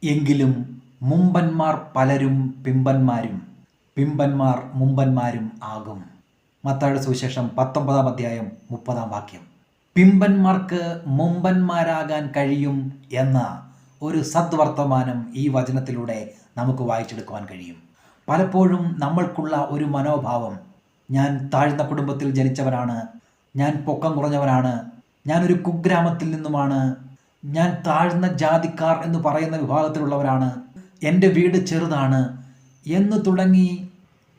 എങ്കിലും മുമ്പന്മാർ പലരും പിമ്പന്മാരും പിമ്പന്മാർ മുമ്പന്മാരും ആകും. മത്തായിയുടെ സുവിശേഷം 19-ാം അധ്യായം 30-ാം വാക്യം. പിമ്പന്മാർക്ക് മുമ്പന്മാരാകാൻ കഴിയും എന്ന ഒരു സദ്വർത്തമാനം ഈ വചനത്തിലൂടെ നമുക്ക് വായിച്ചെടുക്കുവാൻ കഴിയും. പലപ്പോഴും നമ്മൾക്കുള്ള ഒരു മനോഭാവം, ഞാൻ താഴ്ന്ന കുടുംബത്തിൽ ജനിച്ചവനാണ്, ഞാൻ പൊക്കം കുറഞ്ഞവനാണ്, ഞാനൊരു കുഗ്രാമത്തിൽ നിന്നുമാണ്, ഞാൻ താഴ്ന്ന ജാതിക്കാർ എന്ന് പറയുന്ന വിഭാഗത്തിലുള്ളവരാണ്, എൻ്റെ വീട് ചെറുതാണ് എന്ന് തുടങ്ങി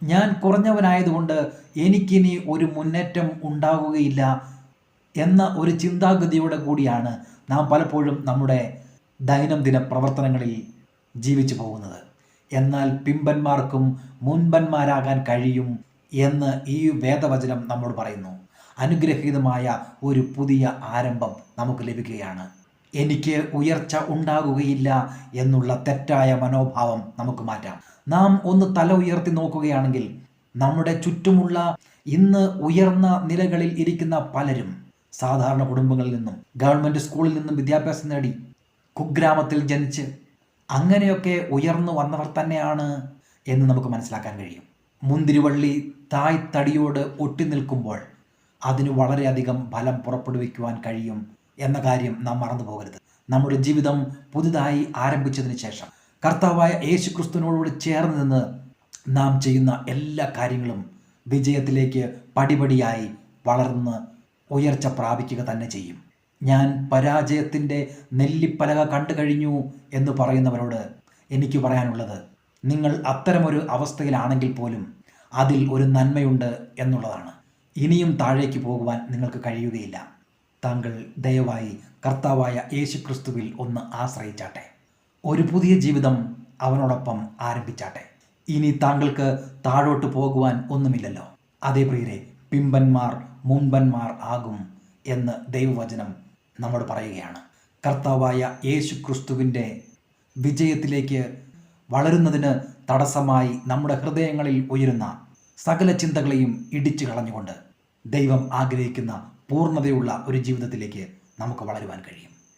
ഞാൻ കുറഞ്ഞവനായതുകൊണ്ട് എനിക്കിനി ഒരു മുന്നേറ്റം ഉണ്ടാകുകയില്ല എന്ന ഒരു ചിന്താഗതിയോടെ കൂടിയാണ് നാം പലപ്പോഴും നമ്മുടെ ദൈനംദിന പ്രവർത്തനങ്ങളിൽ ജീവിച്ചു പോകുന്നത്. എന്നാൽ പിമ്പന്മാർക്കും മുൻപന്മാരാകാൻ കഴിയും എന്ന് ഈ വേദവചനം നമ്മോട് പറയുന്നു. അനുഗ്രഹീതമായ ഒരു പുതിയ ആരംഭം നമുക്ക് ലഭിക്കുകയാണ്. എനിക്ക് ഉയർച്ച ഉണ്ടാകുകയില്ല എന്നുള്ള തെറ്റായ മനോഭാവം നമുക്ക് മാറ്റാം. നാം ഒന്ന് തല ഉയർത്തി നോക്കുകയാണെങ്കിൽ നമ്മുടെ ചുറ്റുമുള്ള ഇന്ന് ഉയർന്ന നിലകളിൽ ഇരിക്കുന്ന പലരും സാധാരണ കുടുംബങ്ങളിൽ നിന്നും ഗവൺമെൻറ് സ്കൂളിൽ നിന്നും വിദ്യാഭ്യാസം നേടി കുഗ്രാമത്തിൽ ജനിച്ച് അങ്ങനെയൊക്കെ ഉയർന്നു വന്നവർ തന്നെയാണ് എന്ന് നമുക്ക് മനസ്സിലാക്കാൻ കഴിയും. മുന്തിരിവള്ളി തായ്തടിയോട് ഒട്ടി നിൽക്കുമ്പോൾ അതിന് വളരെയധികം ഫലം പുറപ്പെടുവിക്കുവാൻ കഴിയും എന്ന കാര്യം നാം മറന്നു പോകരുത്. നമ്മുടെ ജീവിതം പുതുതായി ആരംഭിച്ചതിന് ശേഷം കർത്താവായ യേശു ക്രിസ്തുവിനോട് ചേർന്ന് നിന്ന് നാം ചെയ്യുന്ന എല്ലാ കാര്യങ്ങളും വിജയത്തിലേക്ക് പടിപടിയായി വളർന്ന് ഉയർച്ച പ്രാപിക്കുക തന്നെ ചെയ്യും. ഞാൻ പരാജയത്തിൻ്റെ നെല്ലിപ്പലക കണ്ടു കഴിഞ്ഞു എന്ന് പറയുന്നവരോട് എനിക്ക് പറയാനുള്ളത്, നിങ്ങൾ അത്തരമൊരു അവസ്ഥയിലാണെങ്കിൽ പോലും അതിൽ ഒരു നന്മയുണ്ട് എന്നുള്ളതാണ്. ഇനിയും താഴേക്ക് പോകുവാൻ നിങ്ങൾക്ക് കഴിയുകയില്ല. താങ്കൾ ദയവായി കർത്താവായ യേശു ക്രിസ്തുവിൽ ഒന്ന് ആശ്രയിച്ചാട്ടെ. ഒരു പുതിയ ജീവിതം അവനോടൊപ്പം ആരംഭിച്ചാട്ടെ. ഇനി താങ്കൾക്ക് താഴോട്ട് പോകുവാൻ ഒന്നുമില്ലല്ലോ. അതേ പ്രിയരെ, പിമ്പന്മാർ മുൻപന്മാർ ആകും എന്ന് ദൈവവചനം നമ്മോട് പറയുകയാണ്. കർത്താവായ യേശു ക്രിസ്തുവിൻ്റെ വിജയത്തിലേക്ക് വളരുന്നതിന് തടസ്സമായി നമ്മുടെ ഹൃദയങ്ങളിൽ ഉയരുന്ന സകല ചിന്തകളെയും ഇടിച്ചു കളഞ്ഞുകൊണ്ട് ദൈവം ആഗ്രഹിക്കുന്ന പൂർണ്ണതയുള്ള ഒരു ജീവിതത്തിലേക്ക് നമുക്ക് വളരുവാൻ കഴിയും.